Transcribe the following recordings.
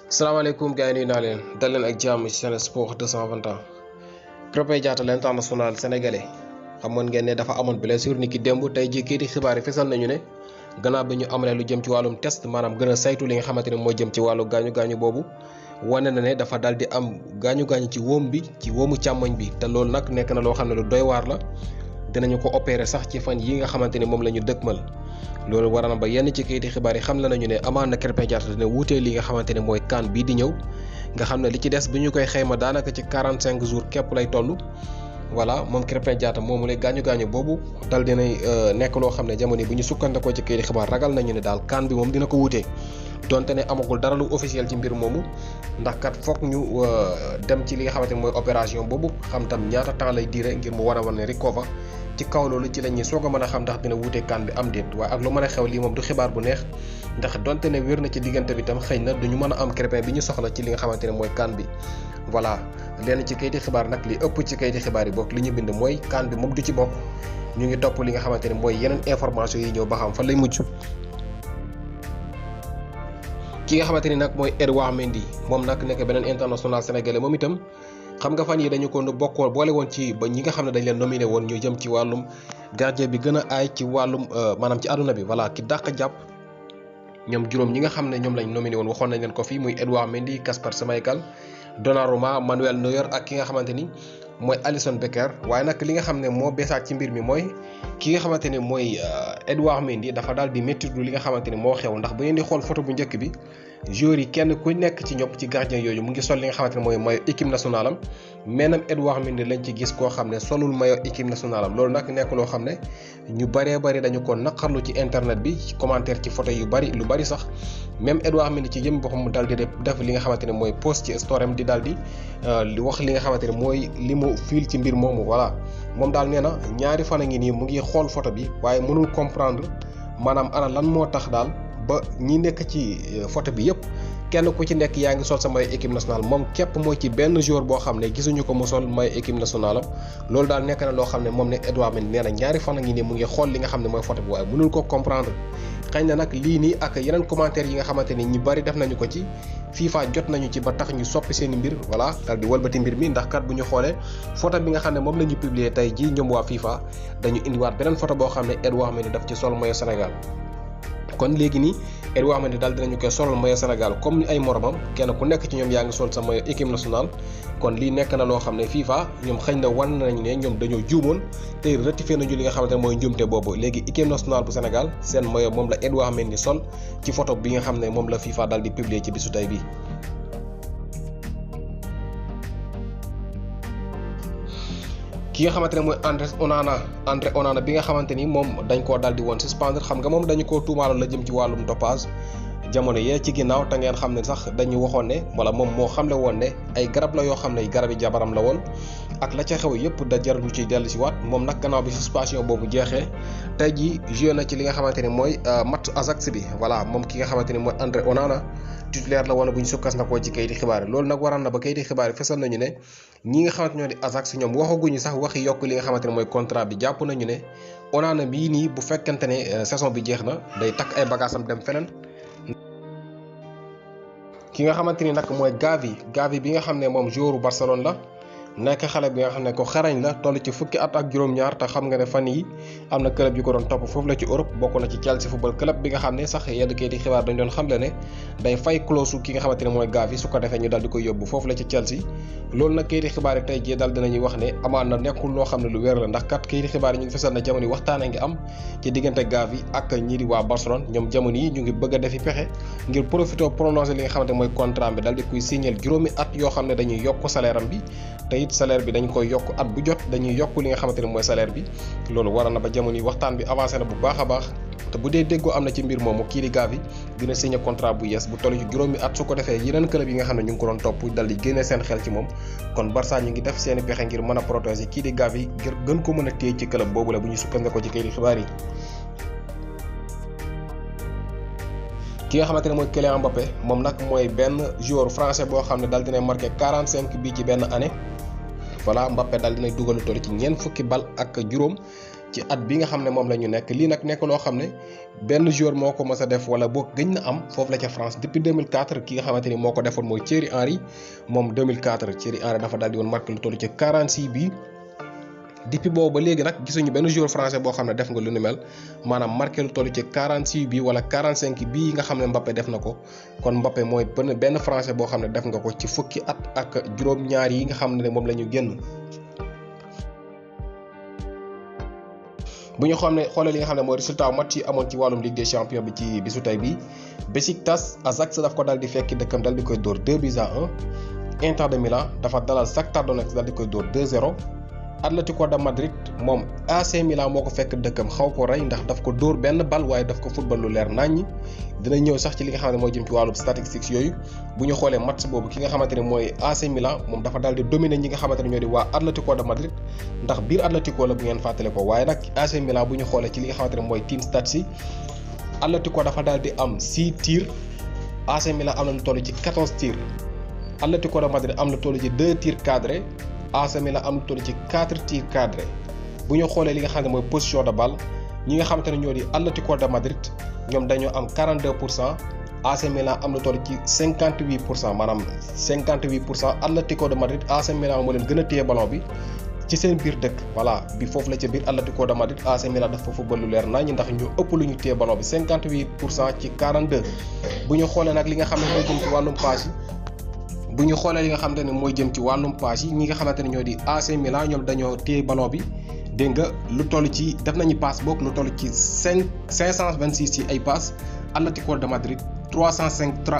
salaamaaleykum gars yi nuyu naa leen dal leen ak jàmm ci Sen Sports 221 Krepin Diatta l'international sénégalais xamoon ngeen ne dafa amoon blessure ni ki démb tey jii kii di xibaar yi fesal nañu ne gannaaw bi ñu amalee lu jëm ci wàllum test maanaam gën a saytu li nga xamante ne moo jëm ci wàllu gaañu boobu wane na ne dafa daal di am gaañu ci wóom bi ci wóomu càmmoñ bi te loolu nag nekk na loo xam ne lu doy waar la dinañu ko opérer sax ci fan yi nga xamante ni moom la ñu dëkkmal loolu war na ba yenn ci kayiti xibaar yi xam la nañu ne amaan na Krepin Diatta dina wuutee li nga xamante ne mooy CAN bii di ñëw nga xam ne li ci des bi ñu koy xayma daanaka ci 45 jours képp lay toll voilà moom Krepin Diatta moomu lay gaañu boobu dal dinay nekk loo xam ne jamono bu ñu sukkandikoo ci kayiti xibaar ragal nañu ne daal CAN bi moom dina ko wuutee donte ne amagul dara lu officiel ci mbir moomu ndax kat foog ñu dem ci li nga xamante ne mooy opération boobu xam tam ñaata temps lay diire ngir mu war a wane recover ci kaw loolu ci la ñuy soog a mën a xam ndax dina wuute CAN bi am déet waaye ak lu mën a xew lii moom du xibaar bu neex ndax donte ne wér na ci diggante bi tam xëy na duñu mën a am Krepin bi ñu soxla ci li nga xamante ne mooy CAN bi voilà lenn ci kayiti xibaar nag li ëpp ci kayiti xibaar yi bokk li ñu bind mooy CAN bi moom du ci bokk ñu ngi topp li nga xamante ne mooy yeneen information yi ñëw ba xam fan lay mujj. ki nga xamante ni nag mooy Edouard Mendy moom nag nekk beneen international sénégalais moom itam xam nga fan yi dañu ko bokkoon boole woon ci ba ñi nga xam ne dañ leen nominé woon ñu jëm ci wàllum gardien bi gën a aay ci wàllum maanaam ci àdduna bi voilà ki dàq jàpp ñoom juróom ñi nga xam ne ñoom lañ nominé woon waxoon nañ leen ko fii muy Edouard Mendy Kasper Schmeichel Donnarumma Manuel Neuer ak ki nga xamante ni mooy Alisson Becker waaye nag li nga xam ne moo beesaat ci mbir mi mooy ki nga xamante ni mooy Edouard Mendy dafa daal di méttiwul li nga xamante ni moo xew ndax bu ngeen di xool photo bu njëkk bi joueurs yi kenn ku nekk ci ñoom ci gardien yooyu mu ngi sol li nga xamante ne mooy maillot équipe nationale am mais nag Edouard Mendy lañ ci gis koo xam ne solul maillot équipe nationale am loolu nag nekk loo xam ne ñu bëree bëri dañu ko naqarlu ci internet bi ci commentaire ci photo yu bëri lu bëri sax même Edouard Mendy ci jëm boppam mu daal di def li nga xamante ne mooy post ci story am di daal di wax li nga xamante ne mooy li mu fiil ci mbir moomu voilà moom daal nee na ñaari fan a ngi nii mu ngi xool photo bi waaye mënul comprendre maanaam ana lan moo tax daal ba ñi nekk ci photo bi yëpp kenn ku ci nekk yaa ngi sol sa maillot équipe nationale moom képp mooy ci benn joueur boo xam ne gisuñu ko mu sol maillot équipe nationale am loolu daal nekk na loo xam ne moom ne Edouard Mendy nee na ñaari fan a ngi nii mu ngi xool li nga xam ne mooy photo bi waaye mënul ko comprendre xëy na nag lii nii ak yeneen commentaire yi nga xamante ni ñu bari def nañu ko ci FIFA jot nañu ci ba tax ñu soppi seen i mbir voilà daal di walbati mbir mi ndax kat bu ñu xoolee photo bi nga xam ne moom la ñu publier tey jii ñoom waa FIFA dañu indiwaat beneen photo boo xam ne Edouard Mendy daf ci sol maillot Sénégal kon léegi nii Edouard Mendy daal dinañu koy solal maillot Sénégal comme ay moromam kenn ku nekk ci ñoom yaa ngi sol sa maillot équipe nationale kon lii nekk na loo xam ne FIFA ñoom xëy na wan nañu ne ñoom dañoo juumoon te rectifié nañu li nga xamante ne mooy njuumte boobu léegi équipe nationale bu Sénégal seen maillot moom la Edouard Mendy sol ci photo bi nga xam ne moom la FIFA daal di publier ci bisu tey bi ki nga xamante ne mooy André Onana bi nga xamante ni moom dañ koo daal di woon suspendre xam nga moom dañu koo tuumaaloon la jëm ci wàllum dopage jamono yee ci ginnaaw te ngeen xam ne sax dañu waxoon ne wala moom moo xamle woon ne ay garab la yoo xam ne garabi jabaram la woon ak la ca xew yëpp da jar ñu ciy dellu si waat moom nag gannaaw bi suspension boobu jeexee tey jii joué na ci li nga xamante ni mooy match Ajax bi voilà moom ki nga xamante ni mooy André Onana titulaire la woon bu ñu sukkas na koo ci kayiti xibaar yi loolu nag waral na ba kayiti xibaar yi fesal nañu ne ñi nga xamante ñoo di Ajax ñoom waxaguñu sax waxi yokk li nga xamante ne mooy contrat bi jàpp nañu ne Onana bii nii bu fekkente ne saison bi jeex na day takk ay bagaasam dem feneen. ki nga xamante ni nag mooy Gavi bi nga xam ne moom joueur Barcelone la nekk xale bi nga xam ne ko xarañ la toll ci fukki at ak juróom-ñaar te xam nga ne fan yi am na club yu ko doon topp foofu la ci Europe bokk na ci Chelsea football club bi nga xam ne sax yenn kayiti xibaar dañ doon xamle ne day fay clause ki nga xamante ne mooy Gavi su ko defee ñu daal di koy yóbbu foofu la ci Chelsea loolu nag kayiti xibaar yi tey jii daal dinañuy wax ne amaan na nekkul loo xam ne lu wér la ndax kat kayiti xibaar yi ñu ngi fesal na jamono yi waxtaan a ngi am ci diggante Gavi ak ñii di waa Barcelone ñoom jamono yi ñu ngi bëgg a defi pexe ngir profité prolongé li nga xamante mooy contrat bi daal di koy signer juróomi at yoo xam ne dañuy yokk salaire am bi te it salaire bi dañ koy yokk at bu jot dañuy yokk li nga xamante ne mooy salaire bi loolu waral na ba jamono yi waxtaan bi avancé na bu baax a baax te bu dee déggoo am na ci mbir moomu kii di Gavi dina signé contrat bu yees bu toll ci juróomi at su ko defee yeneen club yi nga xam ne ñu ngi ko doon topp dal di génne seen xel ci moom kon Barça ñu ngi def seeni pexe ngir mën a protéger kii di Gavi ngir gën ko mën a téye ci club boobu la bu ñu sukkandikoo ci kayiti xibaar yi. ki nga xamante ne mooy Kylian Mbappe moom nag mooy benn joueur français boo xam ne daal dina marqué 45 bii ci benn année voilà Mbappe daal dinay dugal lu toll ci ñeent fukki bal ak juróom ci at bi nga xam ne moom la ñu nekk lii nag nekk loo xam ne benn joueur moo ko mës a def wala boog gëj na am foofu la ca France depuis 2004 ki nga xamante ni moo ko defoon mooy Thierry Henry moom 2004 Thierry Henry dafa daal di woon marqué lu toll ci 46 bi depuis boobu ba léegi nag gisuñu benn joueur français boo xam ne def nga lu ni mel maanaam marqué lu toll ci 46 bi wala 45 bii nga xam ne Mbappe def na ko kon Mbappe mooy benn français boo xam ne def nga ko ci fukki at ak juróom-ñaar yi nga xam ne moom la ñu génn. bu ñu xoolee li nga xam ne mooy résultat match yi amoon ci wàllum Ligue des Champions bi ci bisu tey bi Besiktas Ajax daf ko daal di fekki dëkkam daal di koy dóor 2-1 Inter de Milan dafa dalal Shakhtar Donetsk daal di koy dóor 2-0 Atlético de Madrid moom AC Milan moo ko fekk dëkkam xaw ko rey ndax daf ko dóor benn bal waaye daf ko football lu leer naññi dina ñëw sax ci li nga xam ne mooy jëm ci wàllum statistiques yooyu bu ñu xoolee match boobu ki nga xamante ne mooy AC Milan moom dafa daal di dominer ñi nga xamante ne ñoo di waa Atlético de Madrid ndax biir Atlético la bu ngeen fàttale ko waaye nag AC Milan bu ñu xoolee ci li nga xamante ne mooy team stats yi Atlético dafa daal di am 6 tirs AC Milan am na lu toll ci 14 tirs Atlético de Madrid am na toll ci 2 tirs cadrés AC Milan am lu toll ci 4 tirs cadrés bu ñu xoolee li nga xam ne mooy position de balle ñi nga xamante ne ñoo di Atlético de Madrid ñoom dañoo am 42% AC Milan am lu toll ci 58% maanaam 58% Atlético de Madrid AC Milan moo leen gën a téye ballon bi ci seen biir dëkk voilà bi foofu la ca biir Atlético de Madrid AC Milan dafa football lu leer nañu ndax ñu ëpp lu ñu téye ballon bi 58% ci 42 bu ñu xoolee nag li nga xam ne mooy jëm ci wàllum passe yi. bu ñu xoolee li nga xamante ne mooy jëm ci wàllum passe yi ñi nga xamante ne ñoo di AC Milan ñoom dañoo téye ballon bi dégg nga lu toll ci def nañu passe boog lu toll ci 526 ci ay passe Atlético de Madrid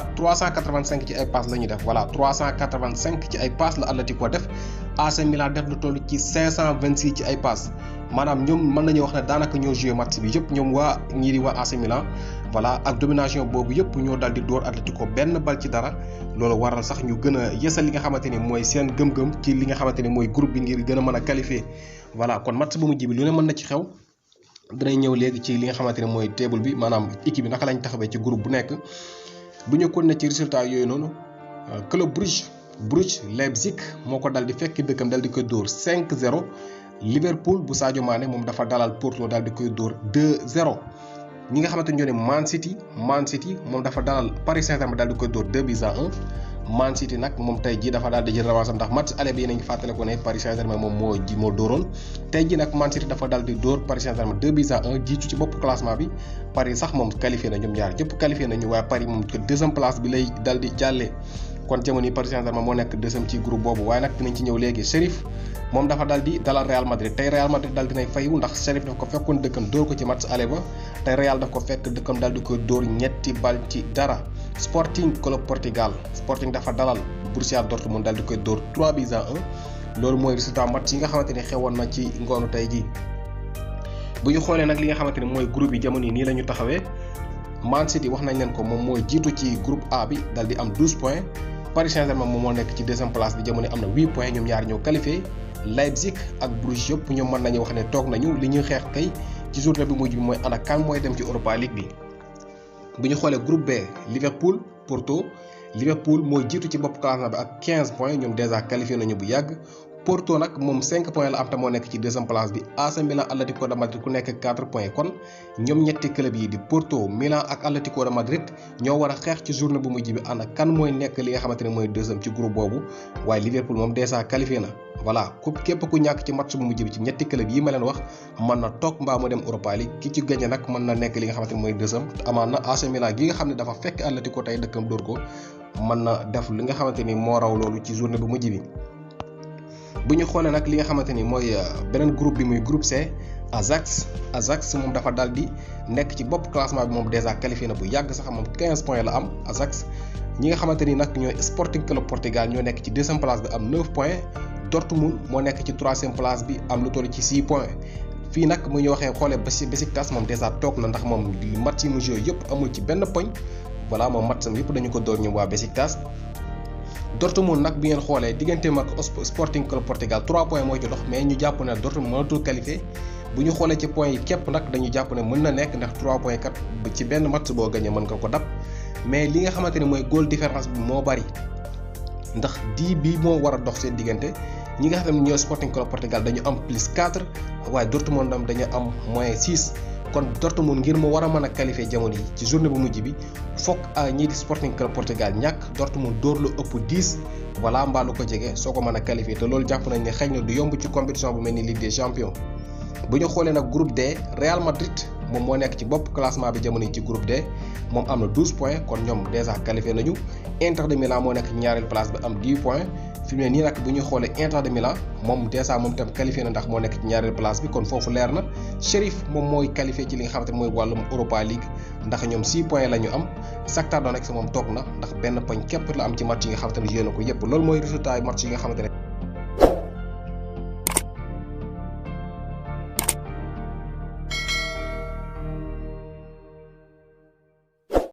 385 ci ay passe la ñuy def voilà 385 ci ay passe la Atlético def AC Milan def lu toll ci 526 ci ay passe maanaam ñoom mën nañu wax ne daanaka ñoo joué match bi yëpp ñoom waa ñii di waa AC Milan voilà ak domination boobu yëpp ñoo dal di dóor Atlético benn bal ci dara loolu waral sax ñu gën a yësal li nga xamante ni mooy seen gëm-gëm ci li nga xamante ni mooy groupe bi ngir gën a mën a qualifier voilà kon match bu mujj bi lu ne mën na ci xew dinañ ñëw léegi ci li nga xamante ne mooy table bi maanaam équipe bi naka lañ taxawee ci groupe bu nekk bu ñu kon ne ci résultat yooyu noonu club Bruges Leipzig moo ko dal di fekk dëkkam dal di koy dóor 5-0 Liverpool bu Sadio Mané moom dafa dalal Porto dal di koy dóor 2-0 ñi nga xamante ne ñoo ne Man City moom dafa dalal Paris Saint-Germain dal di koy dóor 2-1 Man City nag moom tey jii dafa daal di jël revanche ndax match aller bi yéen a ngi fàttale ko ne Paris Saint-Germain moom moo dóoroon tey jii nag Man City dafa daal di dóor Paris Saint-Germain 2-1 jiitu ci bopp classement bi Paris sax moom qualifié na ñoom ñaar ñëpp qualifié nañu waaye Paris moom que deuxième place bi lay dal di jàllee kon jamono yi Paris Saint-Germain moo nekk deuxième ci groupe boobu waaye nag dinañ ci ñëw léegi Sheriff moom dafa daal di dalal Real Madrid tey Real Madrid daal dinay fayu ndax Sheriff daf ko fekkoon dëkkam dóor ko ci match aller ba tey Real daf ko fekk dëkkam daal di koy dóor ñetti bal ci dara Sporting Club Portugal Sporting dafa dalal Borussia Dortmund daal di koy dóor 3-1 loolu mooy résultat match yi nga xamante ni xewoon na ci ngoonu tey jii bu ñu xoolee nag li nga xamante ni mooy groupe yi jamono yi nii la ñu taxawee Man City wax nañ leen ko moom mooy jiitu ci groupe A bi daal di am 12 points Paris Saint-Germain moom moo nekk ci deuxième place bi jamono am na 8 points ñoom ñaar ñoo qualifié Leipzig ak Bruges yëpp ñoom mën nañu wax ne toog nañu li ñuy xeex kay ci journée bi mujj bi mooy ana kan mooy dem ci Europa League bi. bu ñu xoolee groupe B Liverpool Porto Liverpool mooy jiitu ci bopp classement bi ak 15 points ñoom déjà qualifié nañu bu yàgg Porto nag moom 5 points la am te moo nekk ci deuxième place bi AC Milan Atlético de Madrid ku nekk 4 points kon ñoom ñetti club yi di Porto Milan ak Atlético de Madrid ñoo war a xeex ci journée bu mujj bi ana kan mooy nekk li nga xamante ne mooy deuxième ci groupe boobu waaye Liverpool moom déjà qualifié na voilà képp ku ñàkk ci match bu mujj bi ci ñetti club yi ma leen wax mën na toog mbaa mu dem Europa League ki ci gagné nag mën na nekk li nga xamante ne mooy deuxième amaan na AC Milan gi nga xam ne dafa fekk Atlético tey dëkkam dóor ko mën na def li nga xamante ni moo raw loolu ci journée bu mujj bi. bu ñu xoolee nag li nga xamante ni mooy beneen groupe bi muy groupe C Ajax moom dafa daal di nekk ci bopp classement bi moom déjà qualifié na bu yàgg sax moom 15 points la am Ajax ñi nga xamante ni nag ñooy Sporting Club Portugal ñoo nekk ci deuxième place bi am 9 points Dortmund moo nekk ci troisième place bi am lu toll ci 6 points fii nag mu ñu waxee xoolee Besiktas moom déjà toog na ndax moom match yi mu joué yëpp amul ci benn poñ voilà moom match am yëpp dañu ko door ñoom waa Besiktas Dortmund nag bi ngeen xoolee digganteem ak Sporting Club Portugal 3 points mooy ci dox mais ñu jàpp ne Dortmund mënatul qualifié bu ñu xoolee ci points yi képp nag dañu jàpp ne mën na nekk ndax 3 points kat ci benn match boo gagné mën nga ko dab mais li nga xamante ni mooy goal différence bi moo bari ndax 10 bi moo war a dox seen diggante ñi nga xam ne ñooy Sporting Club Portugal dañu am +4 waaye Dortmund am dañu am -6 kon Dortmund ngir mu war a mën a qualifier jamono yi ci journée bu mujj bi fokk ñii di Sporting Club Portugal ñàkk Dortmund dóor lu ëpp 10 voilà mbaa lu ko jege soo ko mën a qualifier te loolu jàpp nañ ne xëy na du yomb ci compétition bu mel ni Ligue des Champions. bu ñu xoolee nag groupe D Real Madrid moom moo nekk ci bopp classement bi jamono yi ci groupe D moom am na 12 points kon ñoom déjà qualifié nañu Inter de Milan moo nekk ci ñaareelu place bi am 10 points fi mu ne nii nag bu ñu xoolee Inter de Milan moom déjà moom itam qualifié na ndax moo nekk ci ñaareelu place bi kon foofu leer na Sheriff moom mooy qualifié ci li nga xamante ne mooy wàllum Europa League ndax ñoom 6 points la ñu am Shakhtar Donetsk moom toog na ndax benn poñ képp la am ci match yi nga xamante ne joué na ko yépp loolu mooy résultat yi match yi nga xamante ne